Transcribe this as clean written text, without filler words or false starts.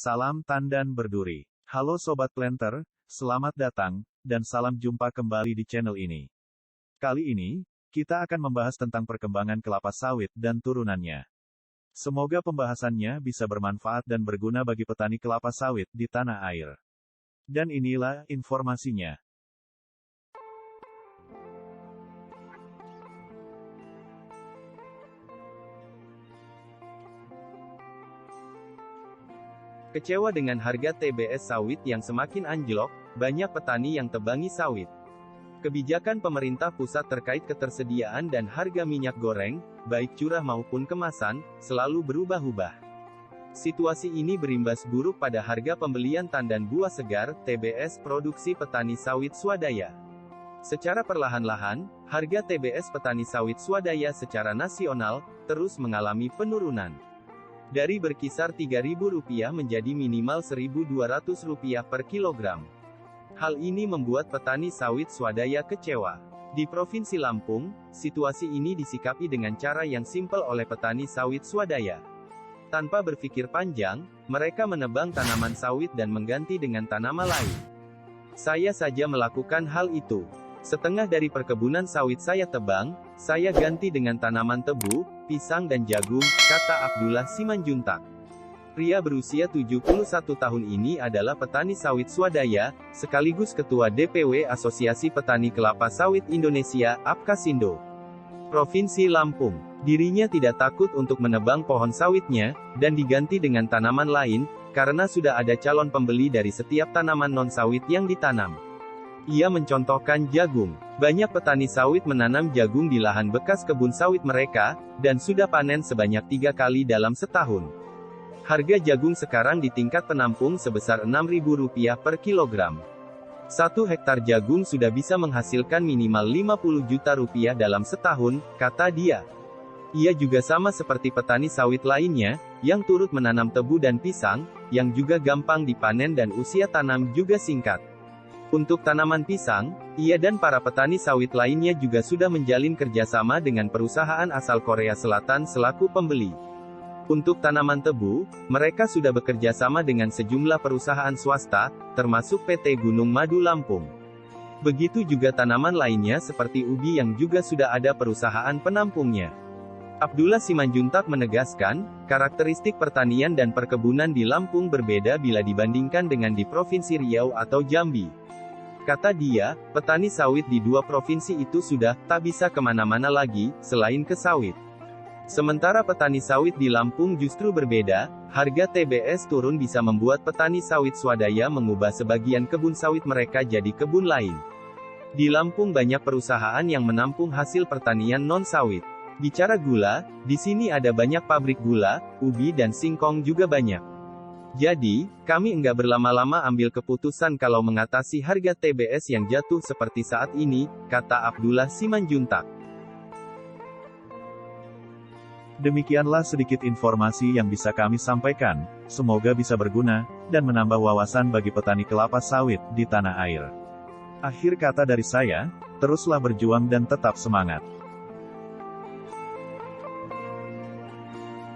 Salam tandan berduri. Halo Sobat Planter, selamat datang, dan salam jumpa kembali di channel ini. Kali ini, kita akan membahas tentang perkembangan kelapa sawit dan turunannya. Semoga pembahasannya bisa bermanfaat dan berguna bagi petani kelapa sawit di tanah air. Dan inilah informasinya. Kecewa dengan harga TBS sawit yang semakin anjlok, banyak petani yang tebangi sawit. Kebijakan pemerintah pusat terkait ketersediaan dan harga minyak goreng, baik curah maupun kemasan, selalu berubah-ubah. Situasi ini berimbas buruk pada harga pembelian tandan buah segar, TBS produksi petani sawit swadaya. Secara perlahan-lahan, harga TBS petani sawit swadaya secara nasional, terus mengalami penurunan. Dari berkisar Rp3.000 menjadi minimal Rp1.200 per kilogram. Hal ini membuat petani sawit swadaya kecewa. Di Provinsi Lampung, situasi ini disikapi dengan cara yang simpel oleh petani sawit swadaya. Tanpa berpikir panjang, mereka menebang tanaman sawit dan mengganti dengan tanaman lain. Saya saja melakukan hal itu. Setengah dari perkebunan sawit saya tebang, saya ganti dengan tanaman tebu, pisang dan jagung, kata Abdullah Simanjuntak. Pria berusia 71 tahun ini adalah petani sawit swadaya, sekaligus Ketua DPW Asosiasi Petani Kelapa Sawit Indonesia, APKASindo. Provinsi Lampung. Dirinya tidak takut untuk menebang pohon sawitnya, dan diganti dengan tanaman lain, karena sudah ada calon pembeli dari setiap tanaman non-sawit yang ditanam. Ia mencontohkan jagung. Banyak petani sawit menanam jagung di lahan bekas kebun sawit mereka, dan sudah panen sebanyak 3 kali dalam setahun. Harga jagung sekarang di tingkat penampung sebesar Rp6.000 per kilogram. 1 hektar jagung sudah bisa menghasilkan minimal Rp50 juta dalam setahun, kata dia. Ia juga sama seperti petani sawit lainnya, yang turut menanam tebu dan pisang, yang juga gampang dipanen dan usia tanam juga singkat. Untuk tanaman pisang, ia dan para petani sawit lainnya juga sudah menjalin kerjasama dengan perusahaan asal Korea Selatan selaku pembeli. Untuk tanaman tebu, mereka sudah bekerja sama dengan sejumlah perusahaan swasta, termasuk PT Gunung Madu Lampung. Begitu juga tanaman lainnya seperti ubi yang juga sudah ada perusahaan penampungnya. Abdullah Simanjuntak menegaskan, karakteristik pertanian dan perkebunan di Lampung berbeda bila dibandingkan dengan di Provinsi Riau atau Jambi. Kata dia, petani sawit di 2 provinsi itu sudah tak bisa kemana-mana lagi, selain ke sawit. Sementara petani sawit di Lampung justru berbeda, harga TBS turun bisa membuat petani sawit swadaya mengubah sebagian kebun sawit mereka jadi kebun lain. Di Lampung banyak perusahaan yang menampung hasil pertanian non-sawit. Bicara gula, di sini ada banyak pabrik gula, ubi dan singkong juga banyak. Jadi, kami enggak berlama-lama ambil keputusan kalau mengatasi harga TBS yang jatuh seperti saat ini, kata Abdullah Simanjuntak. Demikianlah sedikit informasi yang bisa kami sampaikan, semoga bisa berguna, dan menambah wawasan bagi petani kelapa sawit di tanah air. Akhir kata dari saya, teruslah berjuang dan tetap semangat.